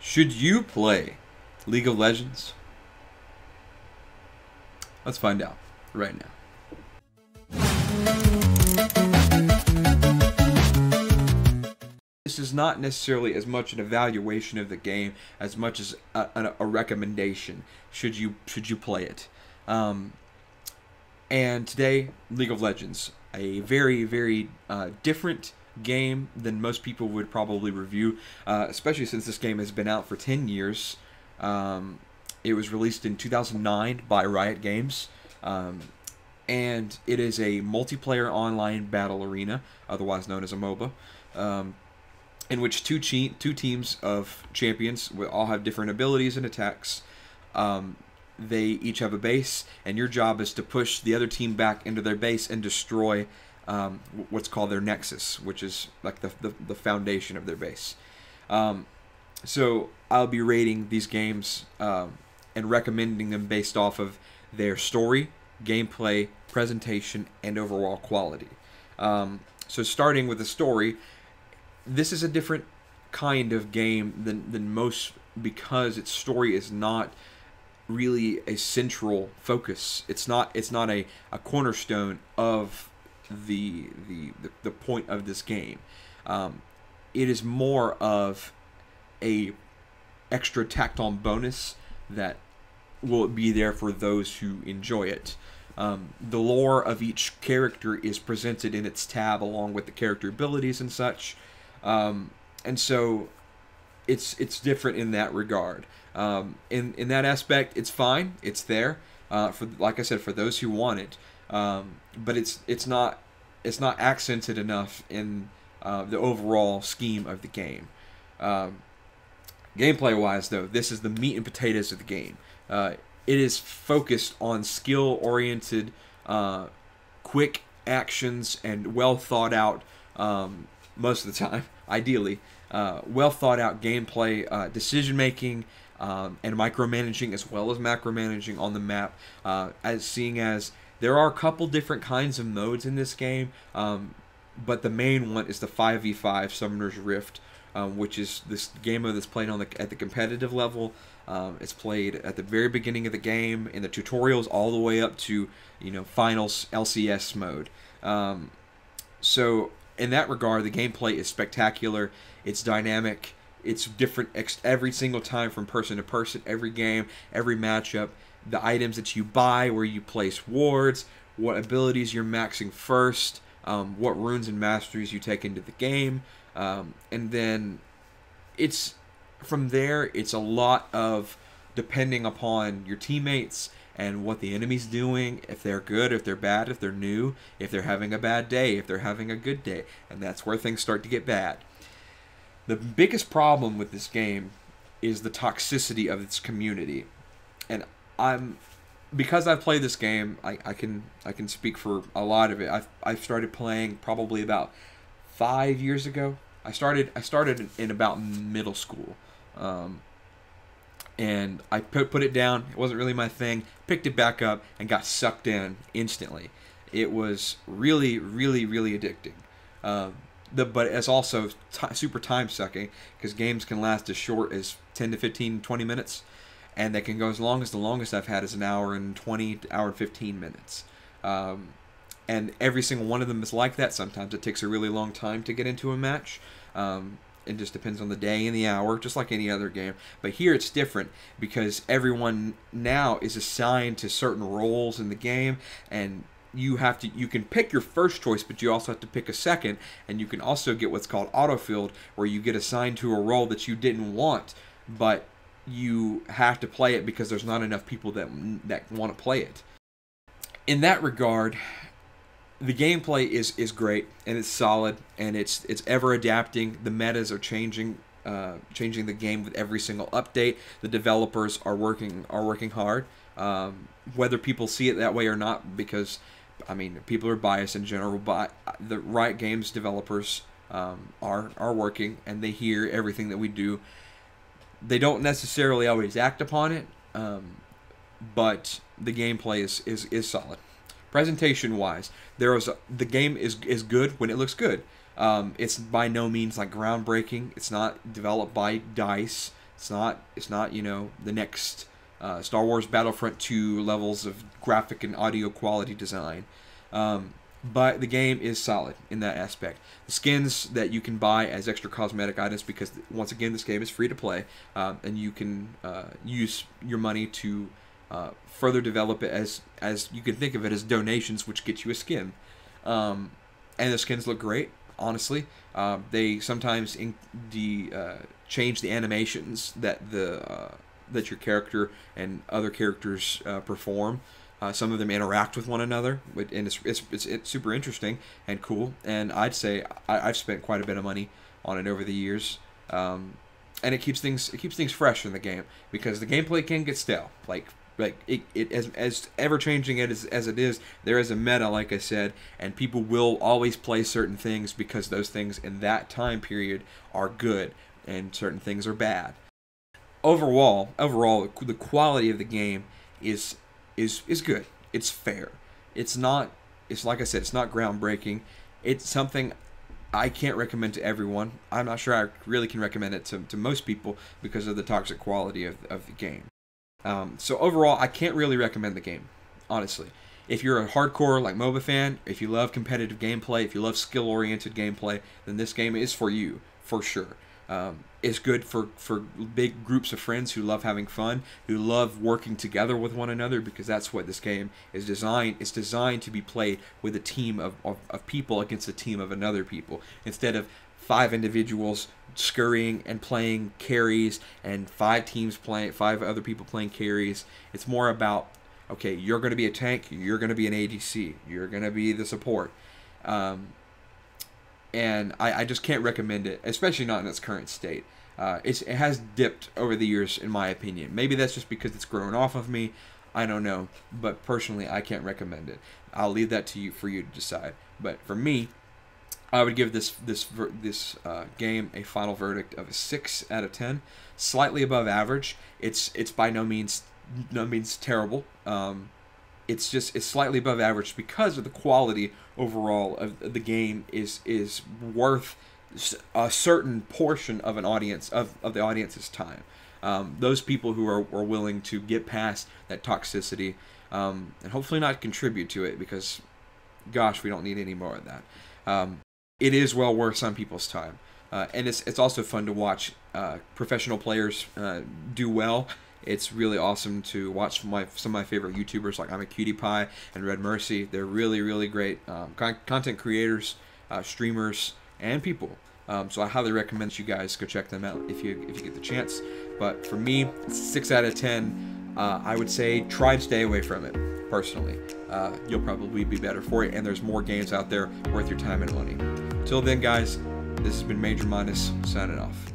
Should you play League of Legends? Let's find out right now. This is not necessarily as much an evaluation of the game as much as a recommendation. Should you play it? And today, League of Legends, a very different game than most people would probably review, especially since this game has been out for 10 years. It was released in 2009 by Riot Games, and it is a multiplayer online battle arena, otherwise known as a MOBA, in which two teams of champions will all have different abilities and attacks. They each have a base, and your job is to push the other team back into their base and destroy what's called their nexus, which is like the foundation of their base. So I'll be rating these games and recommending them based off of their story, gameplay, presentation, and overall quality. So starting with the story, this is a different kind of game than most, because its story is not really a central focus. It's not a cornerstone of the point of this game. It is more of a extra tacked on bonus that will be there for those who enjoy it. The lore of each character is presented in its tab along with the character abilities and such. And so it's different in that regard. In that aspect, it's fine. It's there for, like I said, for those who want it. But it's not accented enough in the overall scheme of the game. Gameplay wise, though, this is the meat and potatoes of the game. It is focused on skill oriented, quick actions and well thought out, most of the time, ideally, well thought out gameplay, decision making, and micromanaging as well as macromanaging on the map, seeing as there are a couple different kinds of modes in this game, but the main one is the 5v5 Summoner's Rift, which is this game mode that's played at the competitive level. It's played at the very beginning of the game, in the tutorials, all the way up to finals LCS mode. So in that regard, the gameplay is spectacular. It's dynamic. It's different every single time from person to person, every game, every matchup. The items that you buy, where you place wards, what abilities you're maxing first, what runes and masteries you take into the game. And then from there, it's a lot of depending upon your teammates and what the enemy's doing, if they're good, if they're bad, if they're new, if they're having a bad day, if they're having a good day. And that's where things start to get bad. The biggest problem with this game is the toxicity of its community. And because I've played this game, I can speak for a lot of it. I've started playing probably about 5 years ago. I started in about middle school, and I put it down. It wasn't really my thing. Picked it back up and got sucked in instantly. It was really addicting. But it's also super time sucking, because games can last as short as 10 to 15, 20 minutes, and they can go as long as the longest I've had is an hour and 20, hour and 15 minutes. And every single one of them is like that. Sometimes it takes a really long time to get into a match. It just depends on the day and the hour, just like any other game. But here it's different, because everyone now is assigned to certain roles in the game, and you can pick your first choice, but you also have to pick a second, and you can also get what's called autofilled, where you get assigned to a role that you didn't want, but you have to play it because there's not enough people that want to play it. In that regard, the gameplay is great, and it's solid, and it's ever adapting. The metas are changing the game with every single update. The developers are working hard, whether people see it that way or not, because people are biased in general, but the Riot Games developers are working, and they hear everything that we do. They don't necessarily always act upon it, but the gameplay is solid. Presentation wise, the game is good when it looks good. It's by no means like groundbreaking. It's not developed by DICE. It's not you know, the next Star Wars Battlefront 2 levels of graphic and audio quality design. But the game is solid in that aspect. The skins that you can buy as extra cosmetic items, because once again this game is free to play, and you can use your money to further develop it as you can think of it as donations, which get you a skin. And the skins look great, honestly. They sometimes change the animations that that your character and other characters perform. Some of them interact with one another, and it's super interesting and cool. And I'd say I've spent quite a bit of money on it over the years, and it keeps things fresh in the game, because the gameplay can get stale. Like it as ever changing as it is, there is a meta, like I said, and people will always play certain things because those things in that time period are good, and certain things are bad. Overall, the quality of the game is good. It's fair. It's like I said, it's not groundbreaking. It's something I can't recommend to everyone. I'm not sure I really can recommend it to most people because of the toxic quality of the game. So overall, I can't really recommend the game, honestly. If you're a hardcore like MOBA fan, if you love competitive gameplay, if you love skill-oriented gameplay, then this game is for you, for sure. It's good for big groups of friends who love having fun, who love working together with one another, because that's what this game is designed. It's designed to be played with a team of people against a team of another people, instead of 5 individuals scurrying and playing carries and 5 other people playing carries. It's more about, okay, you're going to be a tank, you're going to be an ADC, you're going to be the support. And I just can't recommend it, especially not in its current state. It has dipped over the years, in my opinion. Maybe that's just because it's grown off of me. I don't know. But personally, I can't recommend it. I'll leave that to you for you to decide. But for me, I would give this game a final verdict of a 6 out of 10, slightly above average. It's by no means terrible. It's slightly above average because of the quality overall of the game is worth a certain portion of an audience of the audience's time. Those people who are willing to get past that toxicity, and hopefully not contribute to it, because gosh, we don't need any more of that. It is well worth some people's time, and it's also fun to watch professional players do well. It's really awesome to watch some of my favorite YouTubers, like I'm a Cutie Pie and Red Mercy. They're really, really great content creators, streamers, and people. So I highly recommend that you guys go check them out if you get the chance. But for me, 6 out of 10. I would say try and stay away from it, personally. You'll probably be better for it, and there's more games out there worth your time and money. Till then, guys, this has been Major Minus, signing off.